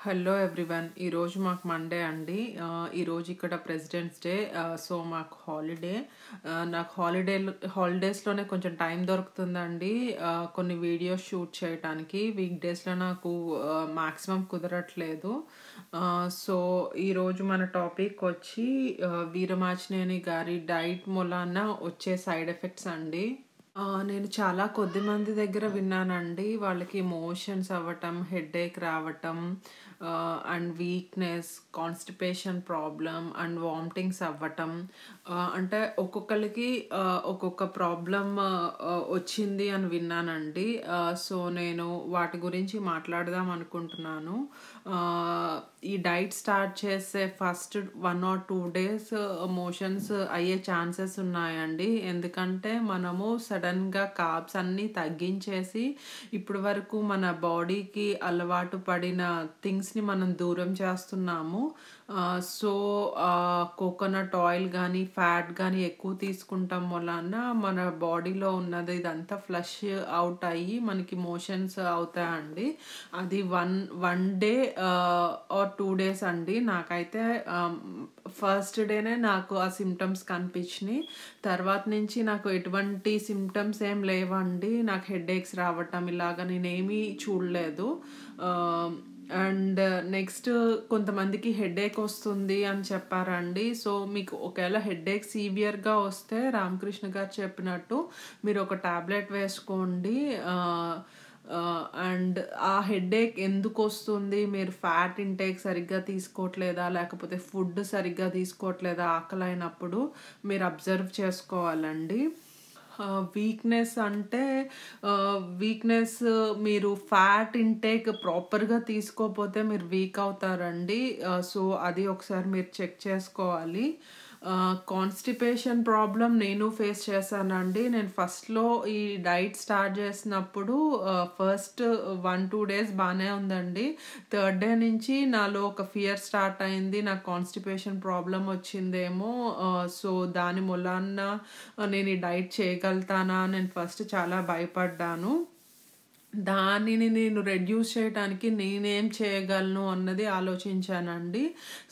Hello everyone. ఈరోజు మాకు Monday అండి. ఈరోజు ఇక్కడ ప్రెసిడెంట్స్ డే. సో మాకు హాలిడే. నాకు హాలిడేస్లోనే కొంచెం టైం దొరుకుతుందండి కొన్ని వీడియోస్ షూట్ చేయడానికి. వీక్ డేస్లో నాకు మ్యాక్సిమం కుదరట్లేదు. సో ఈరోజు మన టాపిక్ వచ్చి వీరమాచినేని గారి డైట్ మూలాన వచ్చే సైడ్ ఎఫెక్ట్స్ అండి. నేను చాలా కొద్ది మంది దగ్గర విన్నానండి. వాళ్ళకి మోషన్స్ అవ్వటం, హెడేక్ రావటం, and weakness, constipation problem and vomitings అవ్వటం. అంటే ఒక్కొక్కరికి ఒక్కొక్క ప్రాబ్లం వచ్చింది అని విన్నానండి. సో నేను వాటి గురించి మాట్లాడదాం అనుకుంటున్నాను. ఈ డైట్ స్టార్ట్ చేసే ఫస్ట్ 1 or 2 days మోషన్స్ అయ్యే ఛాన్సెస్ ఉన్నాయండి. ఎందుకంటే మనము సడన్గా కార్బ్స్ అన్నీ తగ్గించేసి ఇప్పటి వరకు మన బాడీకి అలవాటు పడిన థింగ్స్ని మనం దూరం చేస్తున్నాము. సో కోకోనట్ ఆయిల్ కానీ ఫ్యాట్ కానీ ఎక్కువ తీసుకుంటాం వలన మన బాడీలో ఉన్నది ఇదంతా ఫ్లష్ అవుట్ అయ్యి మనకి మోషన్స్ అవుతాయండి. అది వన్ డే ఆర్ 2 days అండి. నాకైతే ఫస్ట్ డేనే నాకు ఆ సిమ్టమ్స్ కనిపించినాయి. తర్వాత నుంచి నాకు ఎటువంటి సిమ్టమ్స్ ఏం లేవండి. నాకు హెడేక్స్ రావటం ఇలాగ నేనేమీ చూడలేదు. అండ్ నెక్స్ట్ కొంతమందికి హెడేక్ వస్తుంది అని చెప్పారండి. సో మీకు ఒకవేళ హెడేక్ సివియర్గా వస్తే రామకృష్ణ గారు చెప్పినట్టు మీరు ఒక టాబ్లెట్ వేసుకోండి. అండ్ ఆ హెడేక్ ఎందుకు వస్తుంది, మీరు ఫ్యాట్ ఇంటేక్ సరిగ్గా తీసుకోవట్లేదా, లేకపోతే ఫుడ్ సరిగ్గా తీసుకోవట్లేదా ఆకలైనప్పుడు మీరు అబ్జర్వ్ చేసుకోవాలండి. వీక్నెస్ అంటే వీక్నెస్ మీరు ఫ్యాట్ ఇంటేక్ ప్రాపర్గా తీసుకోకపోతే మీరు వీక్ అవుతారండి. సో అది ఒకసారి మీరు చెక్ చేసుకోవాలి. కాన్స్టిపేషన్ ప్రాబ్లం నేను ఫేస్ చేశానండి. నేను ఫస్ట్లో ఈ డైట్ స్టార్ట్ చేసినప్పుడు ఫస్ట్ 1-2 days బాగానే ఉందండి. థర్డ్ డే నుంచి నాలో ఒక ఫియర్ స్టార్ట్ అయింది. నాకు కాన్స్టిపేషన్ ప్రాబ్లం వచ్చిందేమో. సో దాని మూలాన నేను ఈ డైట్ చేయగలుగుతానా నేను ఫస్ట్ చాలా భయపడ్డాను. దానిని నేను రెడ్యూస్ చేయడానికి నేనేం చేయగలను అన్నది ఆలోచించానండి.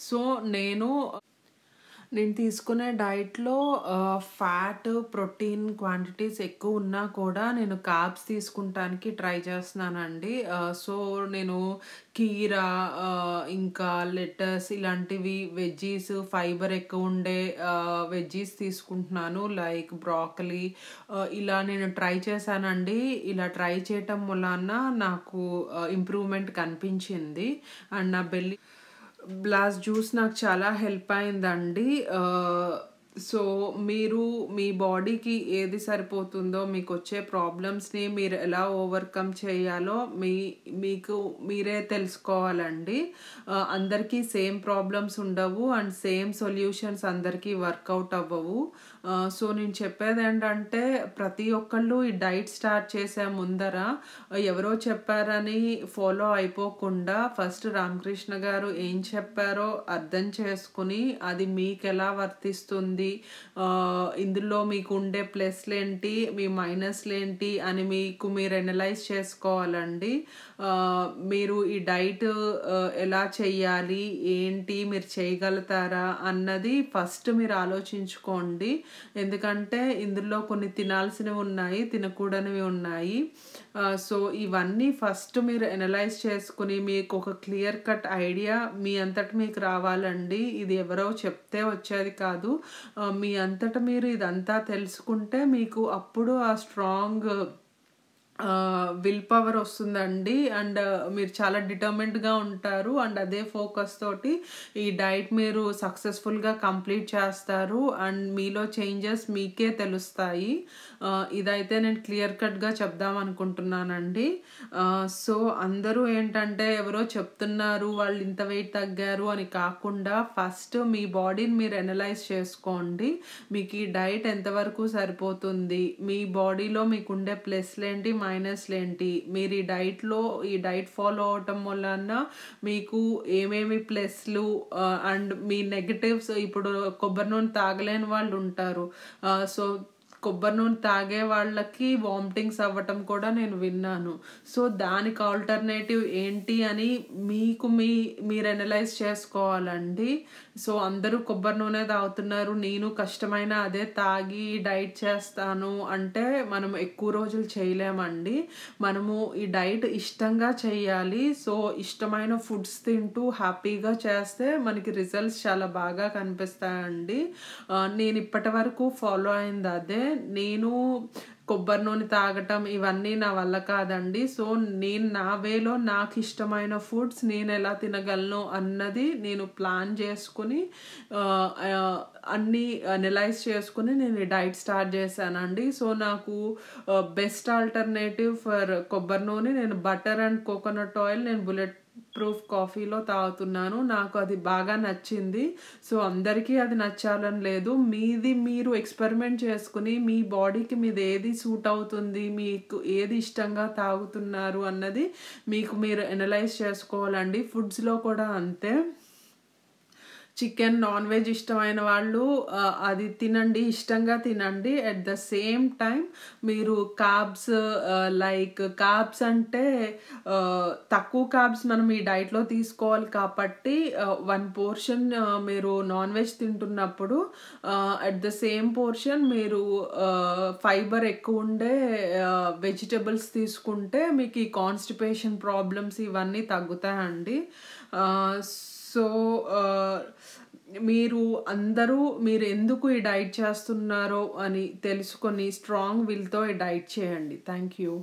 సో నేను తీసుకునే డైట్లో ఫ్యాట్, ప్రోటీన్ క్వాంటిటీస్ ఎక్కువ ఉన్నా కూడా నేను కార్బ్స్ తీసుకుంటానికి ట్రై చేస్తున్నానండి. సో నేను కీరా, ఇంకా లెటస్ ఇలాంటివి వెజ్జీస్, ఫైబర్ ఎక్కువ ఉండే వెజ్జీస్ తీసుకుంటున్నాను. లైక్ బ్రాకలీ ఇలా నేను ట్రై చేశానండి. ఇలా ట్రై చేయటం వలన నాకు ఇంప్రూవ్మెంట్ కనిపించింది. అండ్ నా బ్లాస్ట్ జ్యూస్ నాకు చాలా హెల్ప్ అయిందండి. సో మీరు మీ బాడీకి ఏది సరిపోతుందో, మీకు వచ్చే ప్రాబ్లమ్స్ని మీరు ఎలా ఓవర్కమ్ చేయాలో మీకు మీరే తెలుసుకోవాలండి. అందరికీ సేమ్ ప్రాబ్లమ్స్ ఉండవు అండ్ సేమ్ సొల్యూషన్స్ అందరికీ వర్కౌట్ అవ్వవు. సో నేను చెప్పేది ఏంటంటే ప్రతి ఒక్కళ్ళు ఈ డైట్ స్టార్ట్ చేసే ముందర ఎవరో చెప్పారని ఫాలో అయిపోకుండా ఫస్ట్ రామకృష్ణ గారు ఏం చెప్పారో అర్థం చేసుకుని అది మీకు ఎలా వర్తిస్తుంది, ఇందులో మీకు ఉండే ప్లస్లు ఏంటి, మీ మైనస్లు ఏంటి అని మీరు ఎనలైజ్ చేసుకోవాలండి. మీరు ఈ డైట్ ఎలా చెయ్యాలి, ఏంటి, మీరు చేయగలుగుతారా అన్నది ఫస్ట్ మీరు ఆలోచించుకోండి. ఎందుకంటే ఇందులో కొన్ని తినాల్సినవి ఉన్నాయి, తినకూడనివి ఉన్నాయి. సో ఇవన్నీ ఫస్ట్ మీరు ఎనలైజ్ చేసుకుని మీకు ఒక క్లియర్ కట్ ఐడియా మీ అంతట మీకు రావాలండి. ఇది ఎవరో చెప్తే వచ్చేది కాదు. మీ అంతట మీరు ఇదంతా తెలుసుకుంటే మీకు అప్పుడు ఆ స్ట్రాంగ్ విల్ పవర్ వస్తుందండి. అండ్ మీరు చాలా డిటర్మిన్డ్గా ఉంటారు. అండ్ అదే ఫోకస్ తోటి ఈ డైట్ మీరు సక్సెస్ఫుల్గా కంప్లీట్ చేస్తారు. అండ్ మీలో చేంజెస్ మీకే తెలుస్తాయి. ఇదైతే నేను క్లియర్ కట్గా చెప్దాం అనుకుంటున్నానండి. సో అందరూ ఏంటంటే ఎవరో చెప్తున్నారు వాళ్ళు ఇంత వెయిట్ తగ్గారు అని కాకుండా ఫస్ట్ మీ బాడీని మీరు ఎనలైజ్ చేసుకోండి. మీకు ఈ డైట్ ఎంతవరకు సరిపోతుంది, మీ బాడీలో మీకు ఉండే ప్లస్లు ఏంటి, మైనస్లు ఏంటి, మీరు ఈ డైట్ ఫాలో అవటం వలన మీకు ఏమేమి ప్లస్లు అండ్ మీ నెగటివ్స్. ఇప్పుడు కొబ్బరి నూనె తాగలేని వాళ్ళు ఉంటారు. సో కొబ్బరి నూనె తాగే వాళ్ళకి వామిటింగ్స్ అవ్వటం కూడా నేను విన్నాను. సో దానికి ఆల్టర్నేటివ్ ఏంటి అని మీరు అనలైజ్ చేసుకోవాలండి. సో అందరూ కొబ్బరి నూనె తాగుతున్నారు, నేను కష్టమైన అదే తాగి డైట్ చేస్తాను అంటే మనం ఎక్కువ రోజులు చేయలేమండి. మనము ఈ డైట్ ఇష్టంగా చేయాలి. సో ఇష్టమైన ఫుడ్స్ తింటూ హ్యాపీగా చేస్తే మనకి రిజల్ట్స్ చాలా బాగా కనిపిస్తాయండి. నేను ఇప్పటి వరకు ఫాలో అయింది అదే. నేను కొబ్బరి నూనె తాగటం ఇవన్నీ నా వల్ల కాదండి. సో నేను నా వేలో నాకు ఇష్టమైన ఫుడ్స్ నేను ఎలా తినగలను అన్నది నేను ప్లాన్ చేసుకుని అన్నీ అనలైజ్ చేసుకుని నేను ఈ డైట్ స్టార్ట్ చేశానండి. సో నాకు బెస్ట్ ఆల్టర్నేటివ్ ఫర్ కొబ్బరి నూనె నేను బటర్ అండ్ కోకోనట్ ఆయిల్ నేను బుల్లెట్ ప్రూఫ్ కాఫీలో తాగుతున్నాను. నాకు అది బాగా నచ్చింది. సో అందరికీ అది నచ్చాలని లేదు. మీరు ఎక్స్పెరిమెంట్ చేసుకుని మీ బాడీకి మీది ఏది సూట్ అవుతుంది, మీకు ఏది ఇష్టంగా తాగుతున్నారు అన్నది మీరు అనలైజ్ చేసుకోవాలండి. ఫుడ్స్లో కూడా అంతే. చికెన్ నాన్ వెజ్ ఇష్టమైన వాళ్ళు అది తినండి, ఇష్టంగా తినండి. అట్ ద సేమ్ టైం మీరు కార్బ్స్ కార్బ్స్ అంటే తక్కువ కార్బ్స్ మనం ఈ డైట్లో తీసుకోవాలి కాబట్టి 1 పోర్షన్ మీరు నాన్ వెజ్ తింటున్నప్పుడు అట్ ద సేమ్ పోర్షన్ మీరు ఫైబర్ ఎక్కువ ఉండే వెజిటబుల్స్ తీసుకుంటే మీకు ఈ కాన్స్టిపేషన్ ప్రాబ్లమ్స్ ఇవన్నీ తగ్గుతాయండి. సో మీరు ఎందుకు ఈ డైట్ చేస్తున్నారో అని తెలుసుకొని స్ట్రాంగ్ విల్తో ఈ డైట్ చేయండి. Thank you.